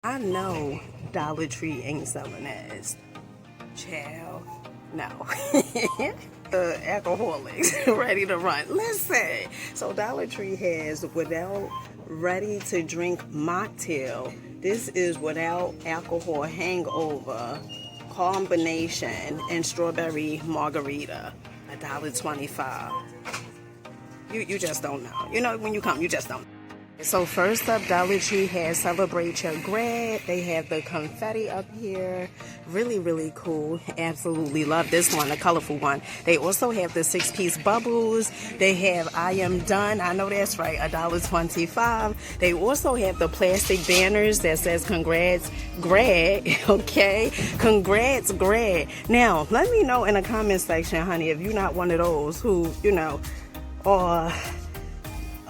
I know Dollar Tree ain't selling ass. Child, no. The alcoholics ready to run. Listen, so Dollar Tree has without ready to drink mocktail. This is without alcohol hangover combination and strawberry margarita. $1.25. You just don't know. You know, when you come, you just don't know. So first up, Dollar Tree has Celebrate Your Grad. They have the confetti up here. Really, really cool. Absolutely love this one, the colorful one. They also have the 6-piece bubbles. They have I Am Done. I know that's right, $1.25. They also have the plastic banners that says Congrats Grad. Okay? Congrats Grad. Now, let me know in the comment section, honey, if you're not one of those who, you know, are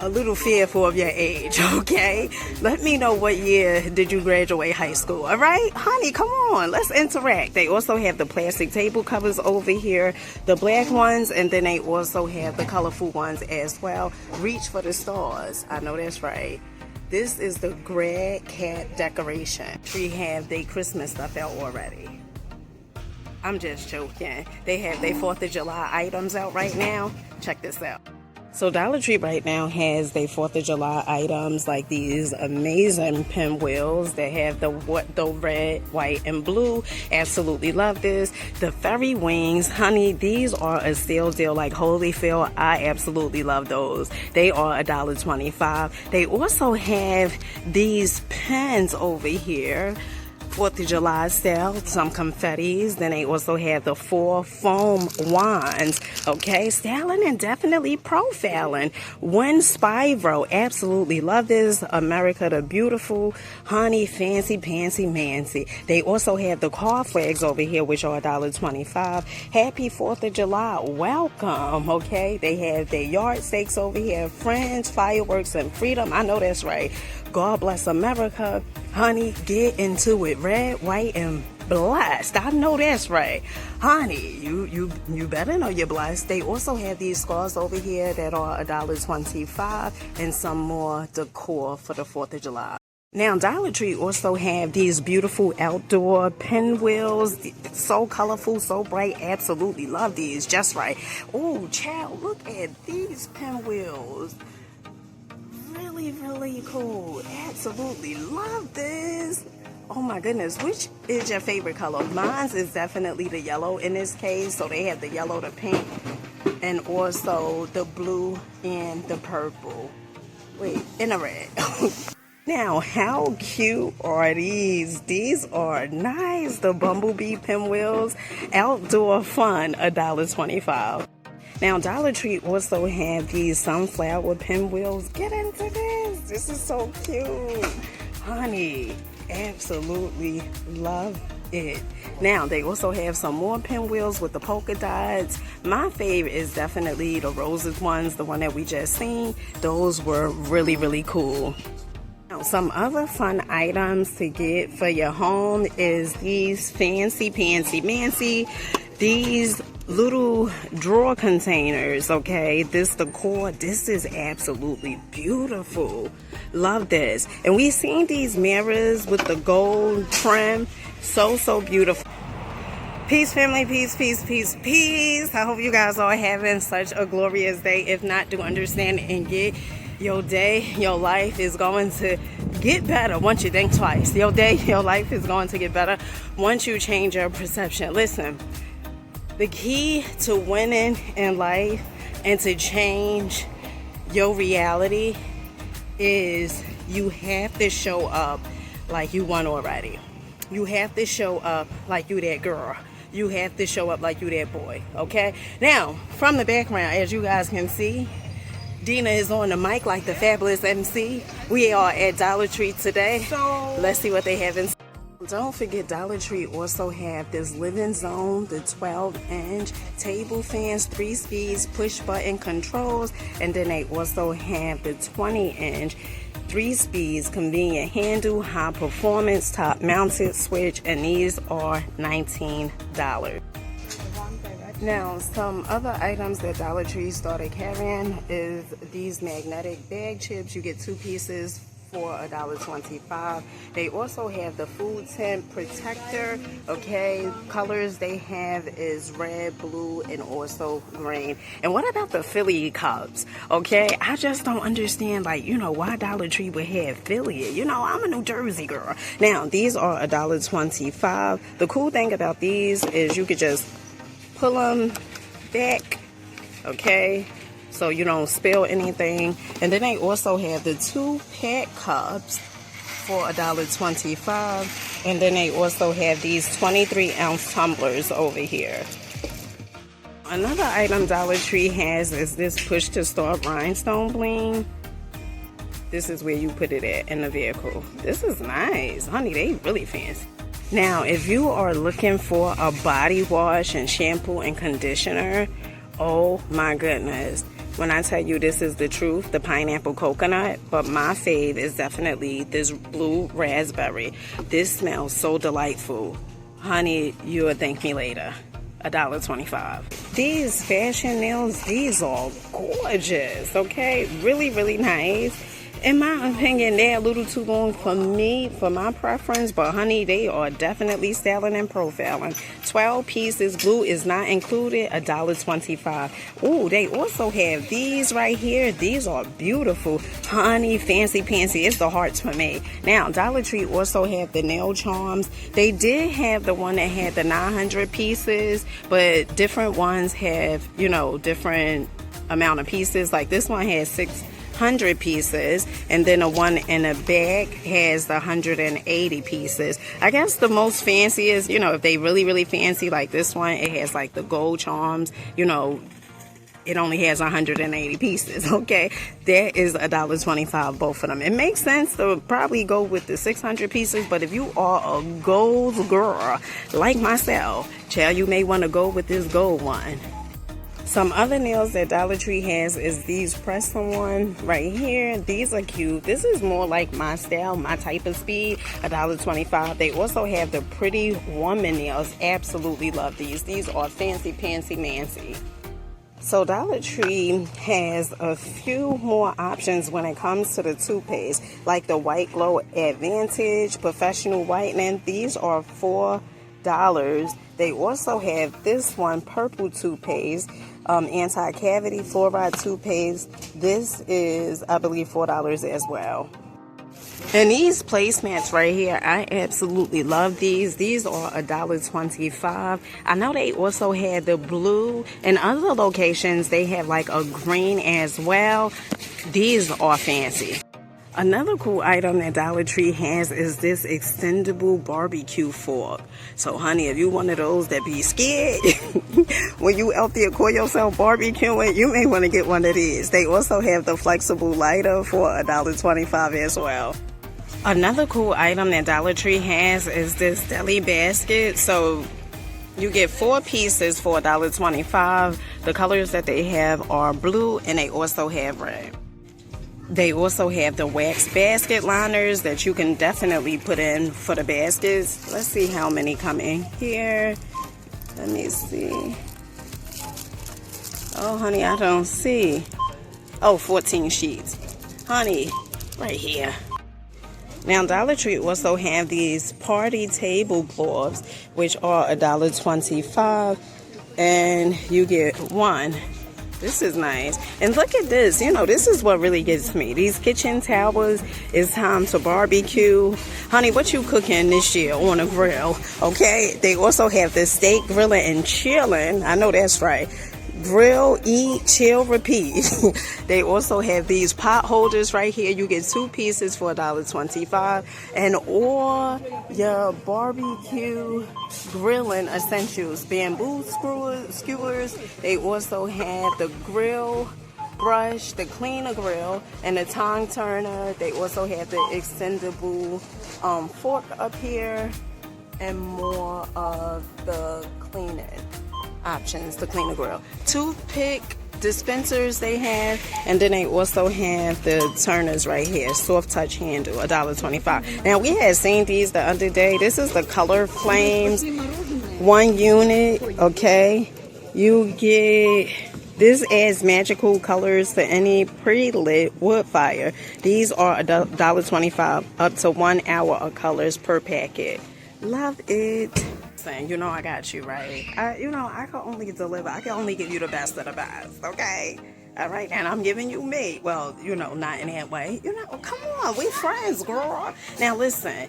a little fearful of your age, okay? Let me know what year did you graduate high school, all right? Honey, come on, let's interact. They also have the plastic table covers over here, the black ones, and then they also have the colorful ones as well. Reach for the stars. I know that's right. This is the Grad Cat decoration. We have their Christmas stuff out already. I'm just joking. They have their 4th of July items out right now. Check this out. So Dollar Tree right now has their 4th of July items like these amazing pinwheels that have the red, white, and blue. Absolutely love this. The fairy wings, honey, these are a sale deal like Holyfield. I absolutely love those. They are $1.25. They also have these pens over here. 4th of July sale, some confettis. Then they also have the 4 foam wands. Okay, styling and definitely profiling. One Spyro, absolutely love this. America the Beautiful, honey, fancy, pantsy, mancy. They also have the car flags over here, which are $1.25. Happy 4th of July, welcome. Okay, they have their yard stakes over here, friends, fireworks, and freedom. I know that's right. God bless America. Honey, get into it. Red, white, and blessed. I know that's right. Honey, you better know you're blessed. They also have these scarves over here that are $1.25 and some more decor for the 4th of July. Now, Dollar Tree also have these beautiful outdoor pinwheels. So colorful, so bright. Absolutely love these. Just right. Oh, child, look at these pinwheels. Really cool. Absolutely love this. Oh my goodness, which is your favorite color? Mine is definitely the yellow in this case. So they have the yellow, the pink, and also the blue and the purple. Wait, and the red. Now, how cute are these? These are nice. The bumblebee pinwheels. Outdoor fun, $1.25. Now, Dollar Tree also have these sunflower pinwheels. Get into this. This is so cute. Honey, absolutely love it. Now, they also have some more pinwheels with the polka dots. My favorite is definitely the roses ones, the one that we just seen. Those were really cool. Now, some other fun items to get for your home is these fancy pantsy mancy. These little drawer containers, okay? This decor, this is absolutely beautiful. Love this. And we've seen these mirrors with the gold trim. So beautiful. Peace, family. Peace. I hope you guys are having such a glorious day. If not, do understand and get your day, your life is going to get better once you think twice. Your day, your life is going to get better once you change your perception. Listen, the key to winning in life and to change your reality is you have to show up like you won already. You have to show up like you that girl. You have to show up like you that boy, okay? Now, from the background, as you guys can see, Dina is on the mic like the fabulous MC. We are at Dollar Tree today. Let's see what they have in. Don't forget, Dollar Tree also have this living zone, the 12-inch table fans, 3 speeds, push button controls, and then they also have the 20-inch 3 speeds convenient handle, high performance, top mounted switch, and these are $19. Now, some other items that Dollar Tree started carrying is these magnetic bag chips. You get 2 pieces for $1.25. They also have the food temp protector. Okay, colors they have is red, blue, and also green. And what about the Philly cups? Okay, I just don't understand, like, you know, why Dollar Tree would have Philly. You know, I'm a New Jersey girl. Now, these are $1.25. The cool thing about these is you could just pull them back, okay, so you don't spill anything. And then they also have the 2-pack cups for $1.25. And then they also have these 23-ounce tumblers over here. Another item Dollar Tree has is this push to start rhinestone bling. This is where you put it at in the vehicle. This is nice. Honey, they really fancy. Now, if you are looking for a body wash and shampoo and conditioner, oh my goodness. When I tell you this is the truth, the pineapple coconut, but my fave is definitely this blue raspberry. This smells so delightful. Honey, you'll thank me later. $1.25. These fashion nails, these are gorgeous, okay? Really, really nice. In my opinion, they're a little too long for me, for my preference, but honey, they are definitely styling and profiling. 12 pieces, blue is not included, $1.25. Ooh, they also have these right here. These are beautiful, honey, fancy pantsy. It's the hearts for me. Now, Dollar Tree also have the nail charms. They did have the one that had the 900 pieces, but different ones have, you know, different amount of pieces. Like this one has 600 pieces, and then the one in the back has the 180 pieces. I guess the most fancy is, you know, if they really fancy, like this one, it has like the gold charms, you know, it only has 180 pieces. Okay, that is $1.25 both of them. It makes sense to probably go with the 600 pieces, but if you are a gold girl like myself, child, you may want to go with this gold one. Some other nails that Dollar Tree has is these press-on one right here. These are cute. This is more like my style, my type of speed. $1.25. They also have the Pretty Woman nails. Absolutely love these. These are fancy pantsy Nancy. So Dollar Tree has a few more options when it comes to the toothpaste, like the White Glow Advantage Professional Whitening. These are $4. They also have this one, purple toothpaste, anti-cavity fluoride toothpaste. This is, I believe, $4 as well. And these placemats right here, I absolutely love these. These are $1.25. I know they also had the blue. In other locations, they have like a green as well. These are fancy. Another cool item that Dollar Tree has is this extendable barbecue fork. So, honey, if you one of those that be scared when you out there call yourself barbecuing, you may want to get one of these. They also have the flexible lighter for $1.25 as well. Another cool item that Dollar Tree has is this deli basket. So you get 4 pieces for $1.25. The colors that they have are blue, and they also have red. They also have the wax basket liners that you can definitely put in for the baskets. Let's see how many come in here. Let me see. Oh, honey, I don't see. Oh, 14 sheets. Honey, right here. Now, Dollar Tree also have these party tablecloths, which are $1.25, and you get 1. This is nice. And look at this. You know, this is what really gets me. These kitchen towels. It's time to barbecue. Honey, what you cooking this year on a grill? Okay. They also have the steak grilling and chilling. I know that's right. Grill, eat, chill, repeat. They also have these pot holders right here. You get 2 pieces for $1.25. And all your barbecue grilling essentials. Bamboo skewers. They also have the grill brush, the cleaner grill, and the tong turner. They also have the extendable fork up here, and more of the cleaning options, the cleaner grill. Toothpick dispensers they have, and then they also have the turners right here, soft touch handle, $1.25. Now we had seen these the other day. This is the Color Flames 1 unit. Okay, you get This adds magical colors to any pre-lit wood fire. These are $1.25, up to 1 hour of colors per packet. Love it. Saying, you know I got you, right? I can only deliver. I can only give you the best of the best, okay? All right, and I'm giving you me. Well, not in that way. Come on, we friends, girl. Now listen,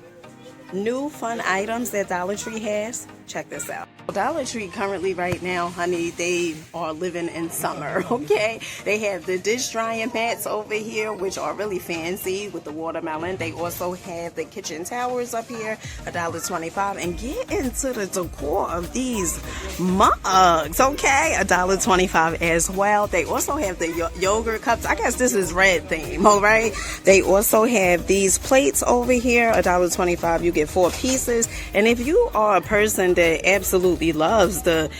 new fun items that Dollar Tree has. Check this out. Dollar Tree currently right now, honey, they are living in summer, okay? They have the dish drying mats over here, which are really fancy with the watermelon. They also have the kitchen towers up here, $1.25. And get into the decor of these mugs, okay? $1.25 as well. They also have the yogurt cups. I guess this is red theme, all right? They also have these plates over here, $1.25. You get 4 pieces. And if you are a person that absolutely loves the,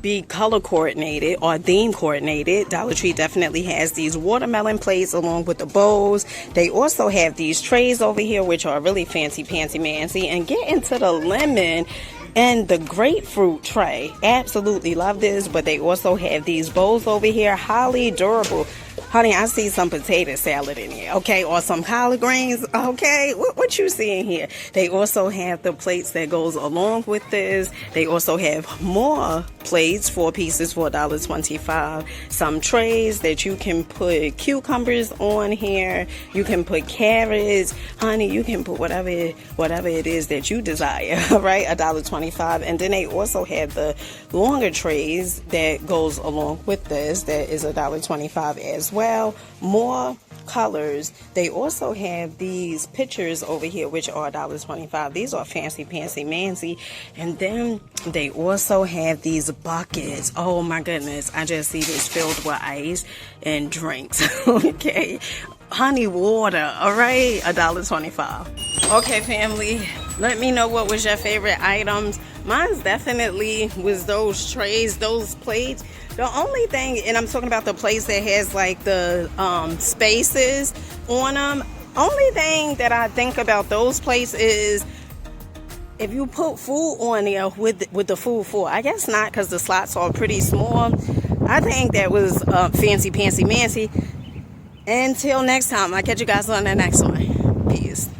be color coordinated or theme coordinated, Dollar Tree definitely has these watermelon plates along with the bowls. They also have these trays over here, which are really fancy mancy. And get into the lemon and the grapefruit tray. Absolutely love this. But they also have these bowls over here, highly durable. Honey, I see some potato salad in here, okay, or some collard greens, okay. What you seeing here? They also have the plates that goes along with this. They also have more plates, 4 pieces for $1.25. Some trays that you can put cucumbers on here. You can put carrots, honey. You can put whatever it is that you desire, right? $1.25. And then they also have the longer trays that goes along with this. That is $1.25 as well. More colors. They also have these pictures over here, which are $1.25. These are fancy mancy. And then they also have these buckets. Oh my goodness, I just see this filled with ice and drinks. Okay, honey water. All right, $1.25. Okay, family, let me know what was your favorite items. Mine's definitely was those trays, those plates. The only thing, and I'm talking about the plates that has like the spaces on them. Only thing that I think about those plates is if you put food on there with the food for. I guess not, because the slots are pretty small. I think that was fancy mancy. Until next time, I'll catch you guys on the next one. Peace.